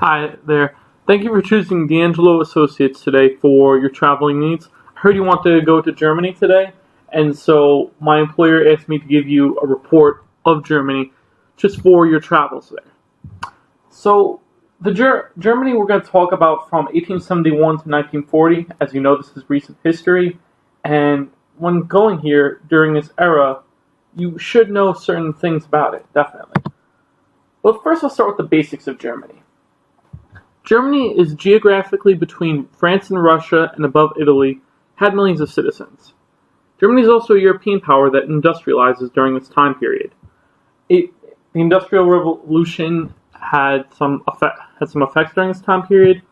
Hi there. Thank you for choosing D'Angelo Associates today for your traveling needs. I heard you want to go to Germany today, and so my employer asked me to give you a report of Germany just for your travels there. So, Germany we're going to talk about from 1871 to 1940. As you know, this is recent history, and when going here during this era, you should know certain things about it, definitely. But first, let's start with the basics of Germany. Germany is geographically between France and Russia and above Italy, had millions of citizens. Germany is also a European power that industrializes during this time period. The Industrial Revolution had some effects during this time period.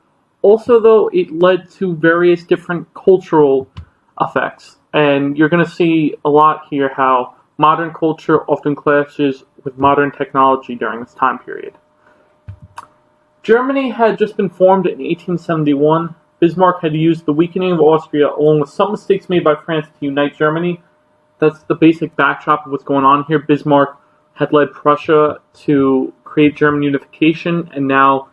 Also, though, it led to various different cultural effects, and you're going to see a lot here how modern culture often clashes with modern technology during this time period. Germany had just been formed in 1871. Bismarck had used the weakening of Austria along with some mistakes made by France to unite Germany. That's the basic backdrop of what's going on here. Bismarck had led Prussia to create German unification, and now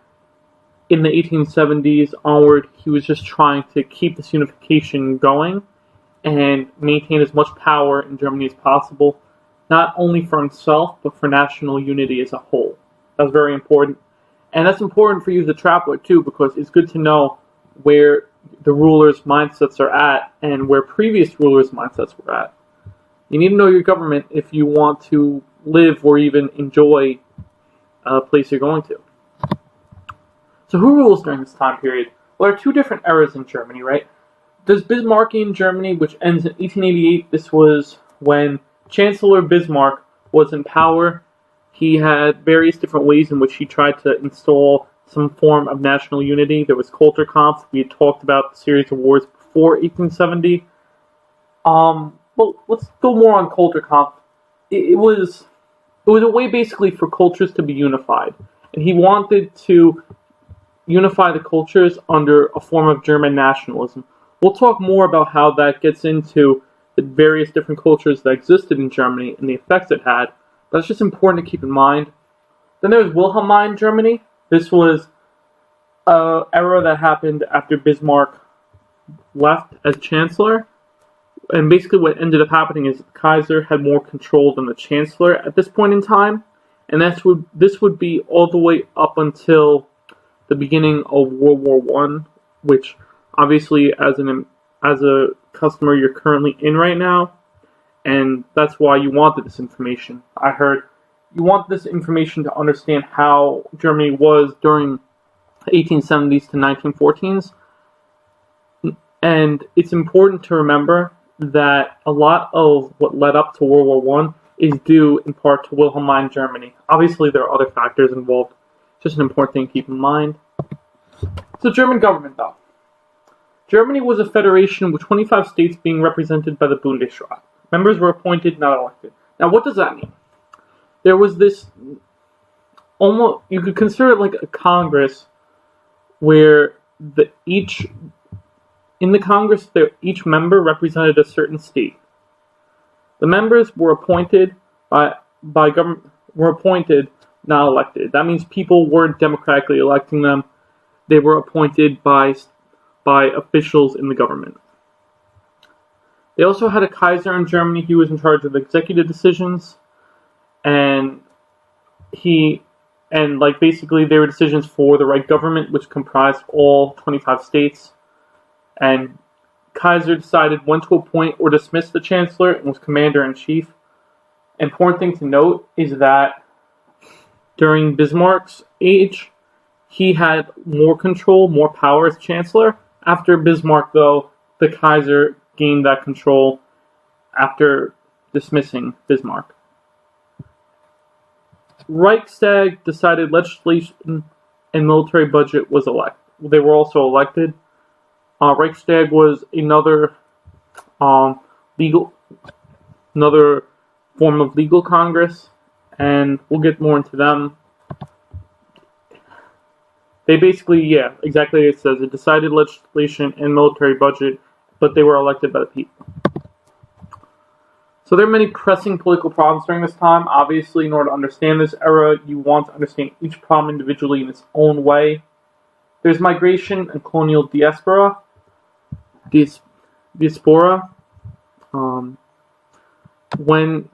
in the 1870s onward, he was just trying to keep this unification going and maintain as much power in Germany as possible, not only for himself, but for national unity as a whole. That's very important. And that's important for you as a traveler, too, because it's good to know where the rulers' mindsets are at and where previous rulers' mindsets were at. You need to know your government if you want to live or even enjoy a place you're going to. So who rules during this time period? Well, there are two different eras in Germany, right? There's Bismarckian Germany, which ends in 1888. This was when Chancellor Bismarck was in power. He had various different ways in which he tried to install some form of national unity. There was Kulturkampf. We had talked about the series of wars before 1870. Well, let's go more on Kulturkampf. It was a way basically for cultures to be unified, and he wanted to unify the cultures under a form of German nationalism. We'll talk more about how that gets into the various different cultures that existed in Germany and the effects it had. But it's just important to keep in mind. Then there was Wilhelmine Germany. This was an era that happened after Bismarck left as chancellor. And basically what ended up happening is the Kaiser had more control than the chancellor at this point in time. And this would be all the way up until the beginning of World War I, which obviously as a customer you're currently in right now. And that's why you wanted this information. I heard you want this information to understand how Germany was during the 1870s to 1914s. And it's important to remember that a lot of what led up to World War I is due in part to Wilhelmine Germany. Obviously, there are other factors involved. Just an important thing to keep in mind. So, German government, though. Germany was a federation with 25 states being represented by the Bundesrat. Members were appointed, not elected. Now, what does that mean? There was this almost, you could consider it like a Congress where each member represented a certain state. The members were appointed by government, not elected. That means people weren't democratically electing them. They were appointed by officials in the government. They also had a Kaiser in Germany. He was in charge of executive decisions, and basically they were decisions for the right government, which comprised all 25 states. And Kaiser decided when to appoint or dismiss the chancellor and was commander-in-chief. Important thing to note is that during Bismarck's age, he had more control, more power as chancellor. After Bismarck, though, the Kaiser gained that control after dismissing Bismarck. Reichstag decided legislation and military budget was elected. They were also elected. Reichstag was another form of legal Congress, and we'll get more into them. They basically, exactly as it says, it decided legislation and military budget, but they were elected by the people. So there are many pressing political problems during this time. Obviously, in order to understand this era, you want to understand each problem individually in its own way. There's migration and colonial diaspora. Diaspora. Um, when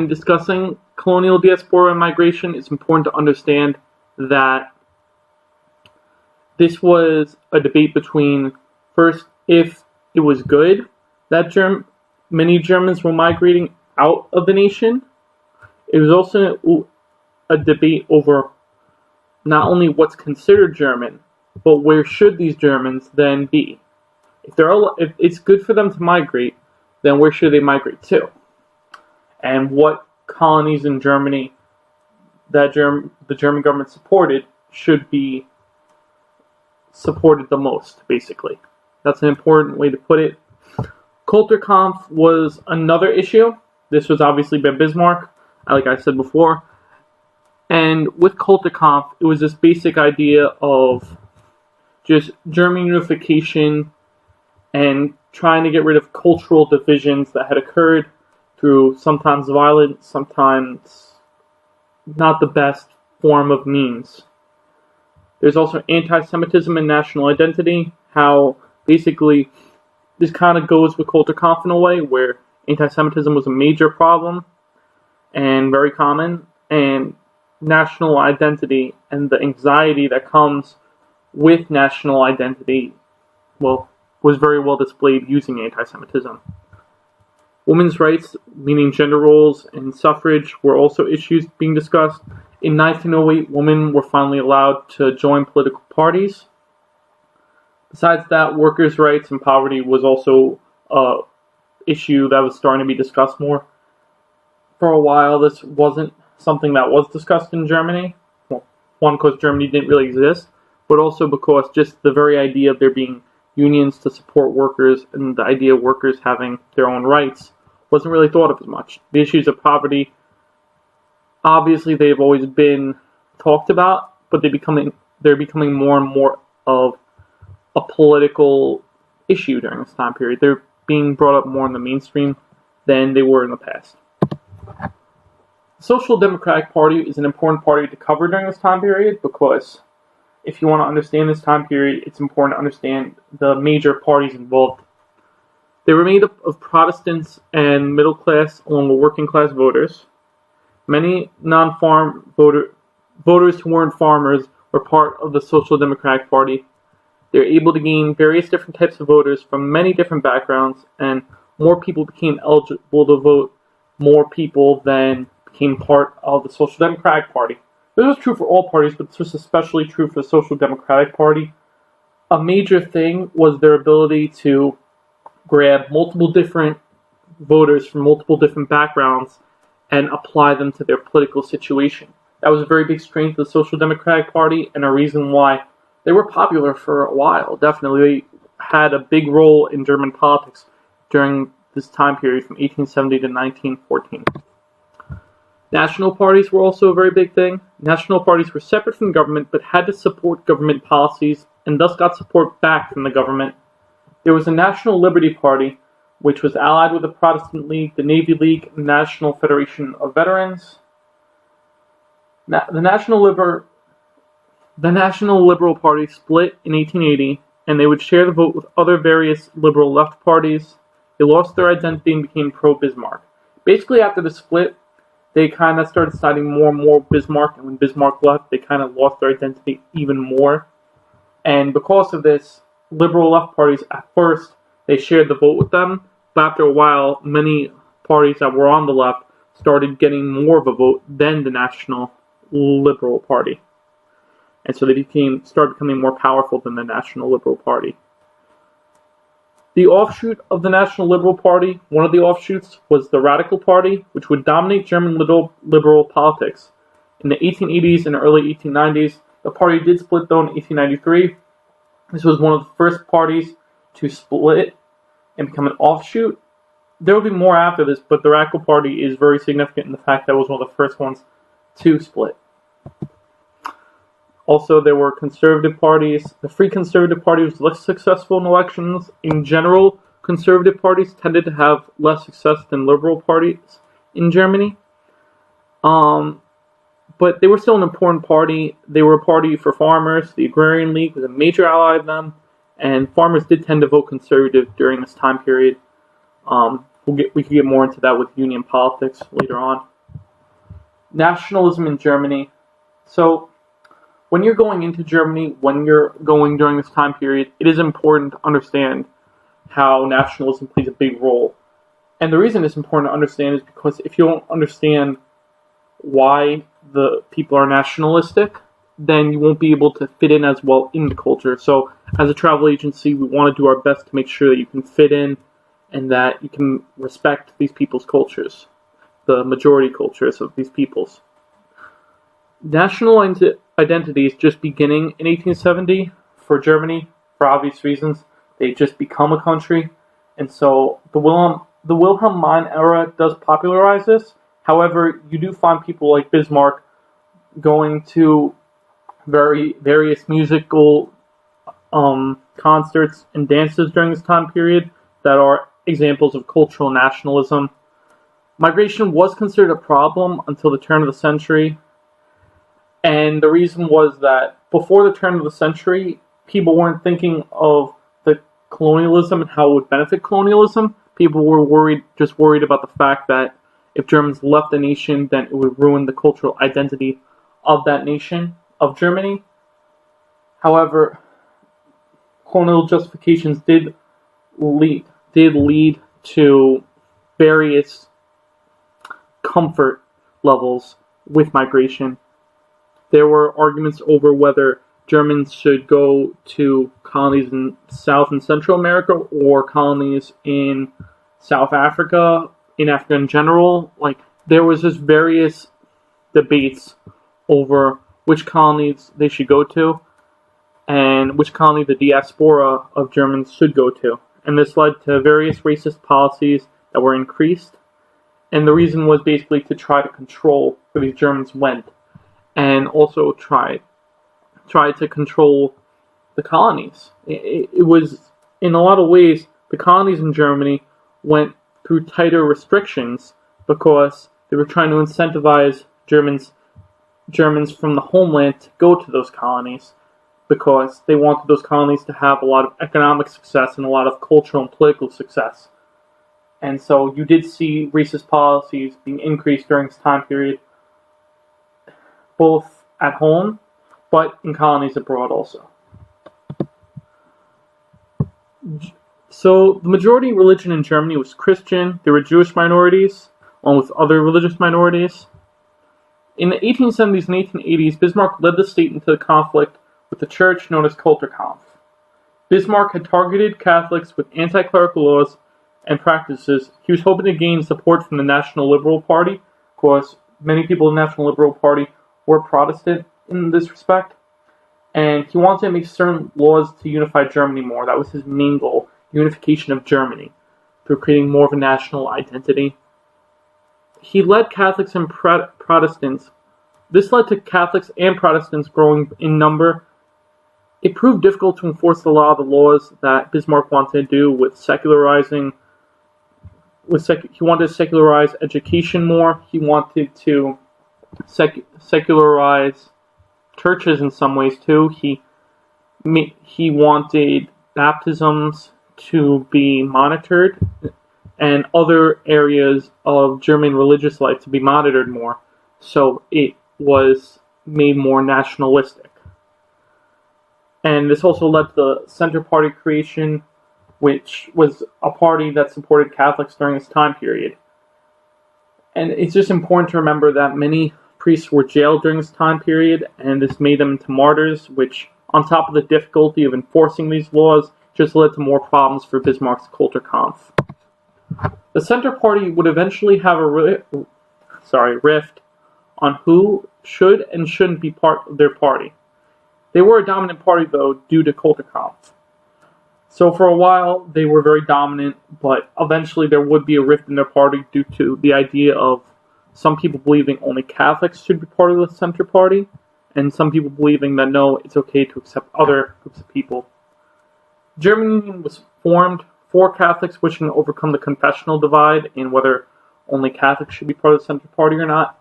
discussing colonial diaspora and migration, it's important to understand that this was a debate between, first, if it was good that many Germans were migrating out of the nation. It was also a debate over not only what's considered German, but where should these Germans then be? If it's good for them to migrate, then where should they migrate to? And what colonies in Germany that the German government supported should be supported the most, basically. That's an important way to put it. Kulturkampf was another issue. This was obviously by Bismarck, like I said before. And with Kulturkampf, it was this basic idea of just German unification and trying to get rid of cultural divisions that had occurred through sometimes violent, sometimes not the best form of means. There's also anti-Semitism and national identity, how basically this kind of goes with Kulturkampf in a way, where anti-Semitism was a major problem and very common, and national identity and the anxiety that comes with national identity, was very well displayed using anti-Semitism. Women's rights, meaning gender roles and suffrage, were also issues being discussed. In 1908, women were finally allowed to join political parties. Besides that, workers' rights and poverty was also an issue that was starting to be discussed more. For a while, this wasn't something that was discussed in Germany. Well, one, because Germany didn't really exist, but also because just the very idea of there being unions to support workers and the idea of workers having their own rights wasn't really thought of as much. The issues of poverty, obviously they've always been talked about, but they're becoming more and more of a political issue during this time period. They're being brought up more in the mainstream than they were in the past. The Social Democratic Party is an important party to cover during this time period because if you want to understand this time period, it's important to understand the major parties involved. They were made up of Protestants and middle class along with working class voters. Many non-farm voters who weren't farmers were part of the Social Democratic Party. They were able to gain various different types of voters from many different backgrounds, and more people became eligible to vote, more people then became part of the Social Democratic Party. This was true for all parties, but this was especially true for the Social Democratic Party. A major thing was their ability to grab multiple different voters from multiple different backgrounds and apply them to their political situation. That was a very big strength of the Social Democratic Party and a reason why they were popular for a while. Definitely, they had a big role in German politics during this time period from 1870 to 1914. National parties were also a very big thing. National parties were separate from the government but had to support government policies and thus got support back from the government. There was a National Liberty Party, which was allied with the Protestant League, the Navy League, and the National Federation of Veterans. The National Liberal Party split in 1880, and they would share the vote with other various liberal left parties. They lost their identity and became pro-Bismarck. Basically, after the split, they kind of started siding more and more with Bismarck, and when Bismarck left, they kind of lost their identity even more. And because of this, liberal left parties, at first, they shared the vote with them, but after a while, many parties that were on the left started getting more of a vote than the National Liberal Party. And so they started becoming more powerful than the National Liberal Party. The offshoot of the National Liberal Party, one of the offshoots, was the Radical Party, which would dominate German liberal politics. In the 1880s and early 1890s, the party did split though in 1893. This was one of the first parties to split and become an offshoot. There will be more after this, but the Radical Party is very significant in the fact that it was one of the first ones to split. Also, there were conservative parties. The Free Conservative Party was less successful in elections. In general, conservative parties tended to have less success than liberal parties in Germany. but they were still an important party. They were a party for farmers. The Agrarian League was a major ally of them, and farmers did tend to vote conservative during this time period. We could get more into that with union politics later on. Nationalism in Germany. So, when you're going into Germany, when you're going during this time period, it is important to understand how nationalism plays a big role. And the reason it's important to understand is because if you don't understand why the people are nationalistic, then you won't be able to fit in as well in the culture. So, as a travel agency, we want to do our best to make sure that you can fit in and that you can respect these people's cultures, the majority cultures of these peoples. National identity is just beginning in 1870 for Germany, for obvious reasons. They just become a country, and so the Wilhelmine era does popularize this. However, you do find people like Bismarck going to various musical concerts and dances during this time period that are examples of cultural nationalism. Migration was considered a problem until the turn of the century, and the reason was that before the turn of the century, people weren't thinking of the colonialism and how it would benefit colonialism. People were worried about the fact that if Germans left the nation, then it would ruin the cultural identity of that nation, of Germany. However, colonial justifications did lead to various comfort levels with migration. There were arguments over whether Germans should go to colonies in South and Central America or colonies in South Africa, in Africa in general. Like, there was just various debates over which colonies they should go to and which colony the diaspora of Germans should go to. And this led to various racist policies that were increased. And the reason was basically to try to control where these Germans went, and also try to control the colonies. It was, in a lot of ways, the colonies in Germany went through tighter restrictions because they were trying to incentivize Germans from the homeland to go to those colonies, because they wanted those colonies to have a lot of economic success and a lot of cultural and political success. And so you did see racist policies being increased during this time period, both at home, but in colonies abroad also. So the majority religion in Germany was Christian. There were Jewish minorities, along with other religious minorities. In the 1870s and 1880s, Bismarck led the state into a conflict with the church known as Kulturkampf. Bismarck had targeted Catholics with anti-clerical laws and practices. He was hoping to gain support from the National Liberal Party, because many people in the National Liberal Party were Protestant in this respect. And he wanted to make certain laws to unify Germany more. That was his main goal, unification of Germany, through creating more of a national identity. He led Catholics and Protestants. This led to Catholics and Protestants growing in number. It proved difficult to enforce a lot of the laws that Bismarck wanted to do with secularizing. He wanted to secularize education more. He wanted to secularize churches in some ways too. He wanted baptisms to be monitored and other areas of German religious life to be monitored more, so it was made more nationalistic. And this also led to the Center Party creation, which was a party that supported Catholics during this time period. And it's just important to remember that many priests were jailed during this time period, and this made them into martyrs, which, on top of the difficulty of enforcing these laws, just led to more problems for Bismarck's Kulturkampf. The Center Party would eventually have a rift on who should and shouldn't be part of their party. They were a dominant party, though, due to Kulturkampf. So for a while, they were very dominant, but eventually there would be a rift in their party due to the idea of some people believing only Catholics should be part of the Center Party, and some people believing that no, it's okay to accept other groups of people. German Union was formed for Catholics wishing to overcome the confessional divide in whether only Catholics should be part of the Center Party or not.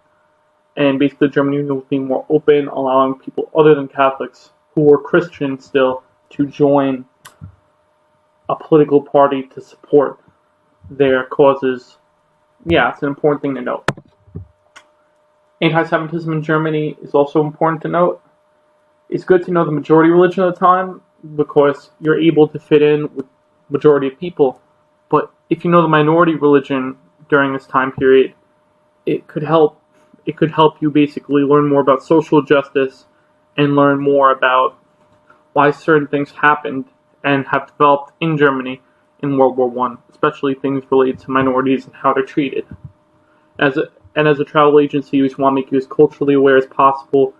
and basically Germany was being more open, allowing people other than Catholics who were Christian still to join a political party to support their causes. Yeah, it's an important thing to note. Anti-Semitism in Germany is also important to note. It's good to know the majority religion at the time because you're able to fit in with majority of people. But if you know the minority religion during this time period, it could help you basically learn more about social justice and learn more about why certain things happened and have developed in Germany in World War I, especially things related to minorities and how they're treated. As a travel agency, we just want to make you as culturally aware as possible,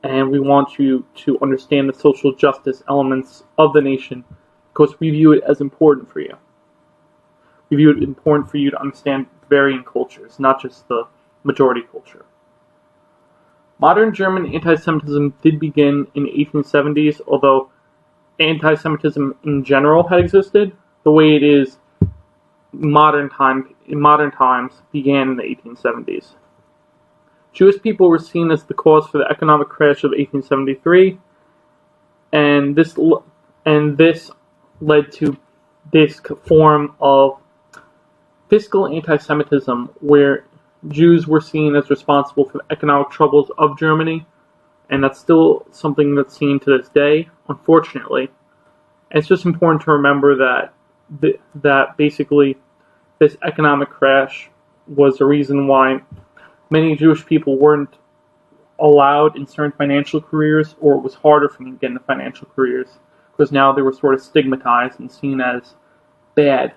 and we want you to understand the social justice elements of the nation because we view it as important for you. We view it important for you to understand varying cultures, not just the majority culture. Modern German anti-Semitism did begin in the 1870s, although anti-Semitism in general had existed. The way it is in modern times began in the 1870s. Jewish people were seen as the cause for the economic crash of 1873, and this led to this form of fiscal anti-Semitism, where Jews were seen as responsible for the economic troubles of Germany, and that's still something that's seen to this day, unfortunately. And it's just important to remember that basically this economic crash was the reason why many Jewish people weren't allowed in certain financial careers, or it was harder for them to get into financial careers, because now they were sort of stigmatized and seen as bad,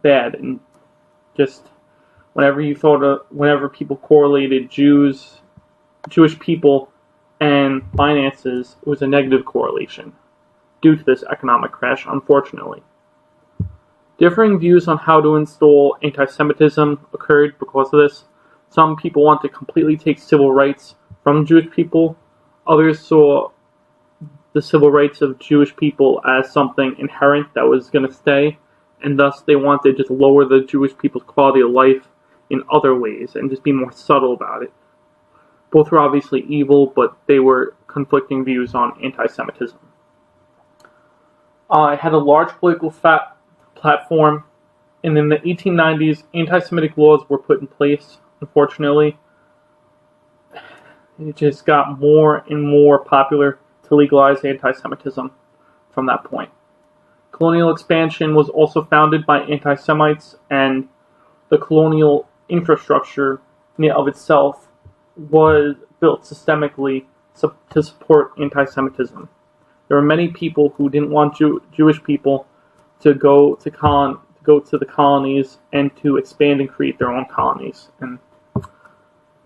and just whenever people correlated Jewish people and finances, it was a negative correlation due to this economic crash, unfortunately. Differing views on how to install anti-Semitism occurred because of this. Some people want to completely take civil rights from Jewish people. Others saw the civil rights of Jewish people as something inherent that was going to stay, and thus they wanted to just lower the Jewish people's quality of life in other ways and just be more subtle about it. Both were obviously evil, but they were conflicting views on anti-Semitism. It had a large political platform, and in the 1890s, anti-Semitic laws were put in place, unfortunately. It just got more and more popular to legalize anti-Semitism from that point. Colonial expansion was also founded by anti-Semites, and the colonial infrastructure in and of itself was built systemically to support anti-Semitism. There were many people who didn't want Jewish people to go to the colonies and to expand and create their own colonies, and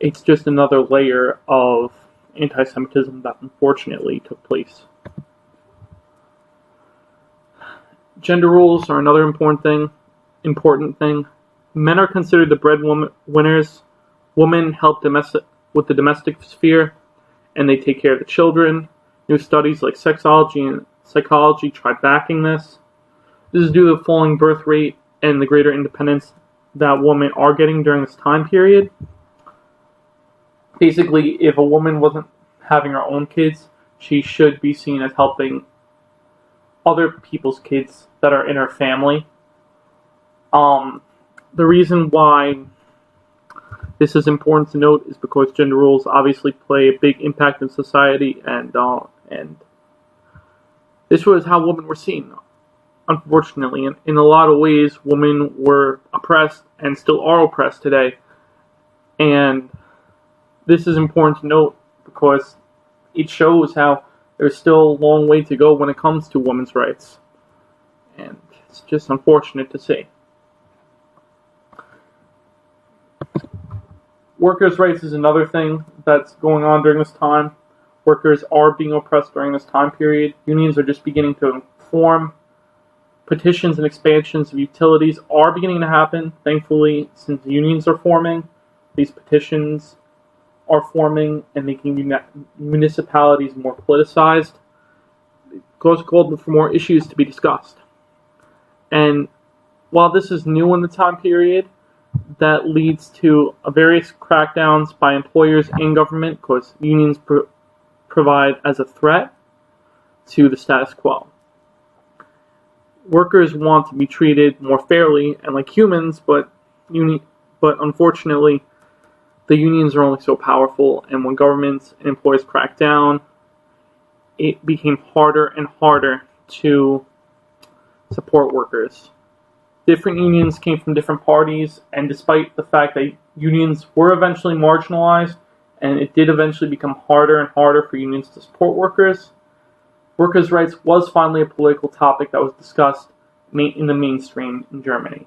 it's just another layer of anti-Semitism that unfortunately took place. Gender roles are another important thing. Men are considered the breadwinners. Women help with the domestic sphere, and they take care of the children. New studies like sexology and psychology try backing this. This is due to the falling birth rate and the greater independence that women are getting during this time period. Basically, if a woman wasn't having her own kids, she should be seen as helping other people's kids that are in her family. The reason why this is important to note is because gender roles obviously play a big impact in society, and this was how women were seen. Unfortunately, in a lot of ways, women were oppressed and still are oppressed today, and this is important to note because it shows how there's still a long way to go when it comes to women's rights, and it's just unfortunate to see. Workers' rights is another thing that's going on during this time. Workers are being oppressed during this time period. Unions are just beginning to form. Petitions and expansions of utilities are beginning to happen. Thankfully, since unions are forming, these petitions are forming and making municipalities more politicized. It goes called for more issues to be discussed. And while this is new in the time period, that leads to various crackdowns by employers and government because unions provide as a threat to the status quo. Workers want to be treated more fairly and like humans, but unfortunately, the unions are only so powerful, and when governments and employers crack down, it became harder and harder to support workers. Different unions came from different parties, and despite the fact that unions were eventually marginalized, and it did eventually become harder and harder for unions to support workers, workers' rights was finally a political topic that was discussed in the mainstream in Germany.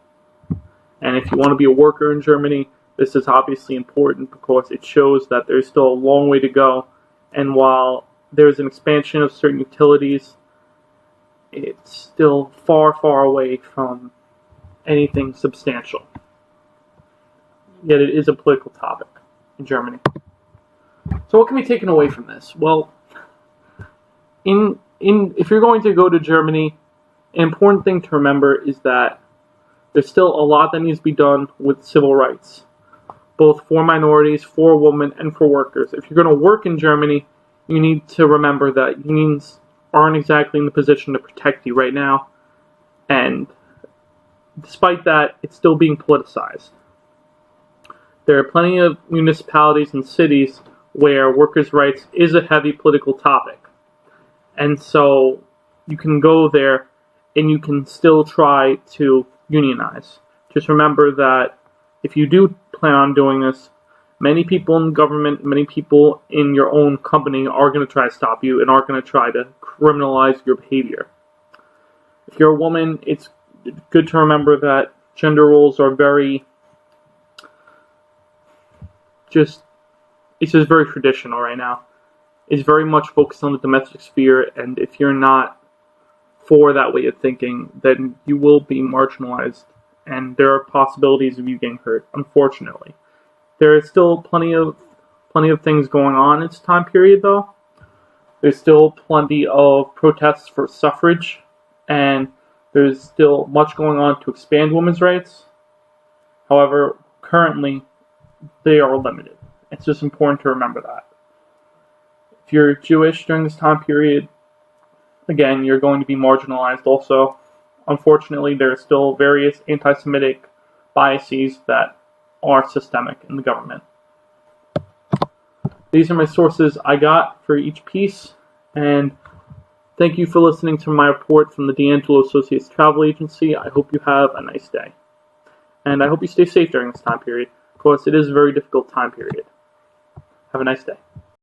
And if you want to be a worker in Germany, this is obviously important because it shows that there's still a long way to go, and while there's an expansion of certain utilities, it's still far, far away from anything substantial. Yet it is a political topic in Germany. So what can be taken away from this? Well, if you're going to go to Germany, an important thing to remember is that there's still a lot that needs to be done with civil rights, both for minorities, for women, and for workers. If you're going to work in Germany, you need to remember that unions aren't exactly in the position to protect you right now, and despite that, it's still being politicized. There are plenty of municipalities and cities where workers' rights is a heavy political topic. And so you can go there and you can still try to unionize. Just remember that if you do plan on doing this, many people in government, many people in your own company are going to try to stop you and are going to try to criminalize your behavior. If you're a woman, it's good to remember that gender roles are it's just very traditional right now. It's very much focused on the domestic sphere, and if you're not for that way of thinking, then you will be marginalized, and there are possibilities of you getting hurt, unfortunately. There is still plenty of things going on in this time period, though. There's still plenty of protests for suffrage, and there's still much going on to expand women's rights. However, currently, they are limited. It's just important to remember that. If you're Jewish during this time period, again, you're going to be marginalized also. Unfortunately, there are still various anti-Semitic biases that are systemic in the government. These are my sources I got for each piece, and thank you for listening to my report from the D'Angelo Associates Travel Agency. I hope you have a nice day. And I hope you stay safe during this time period, because it is a very difficult time period. Have a nice day.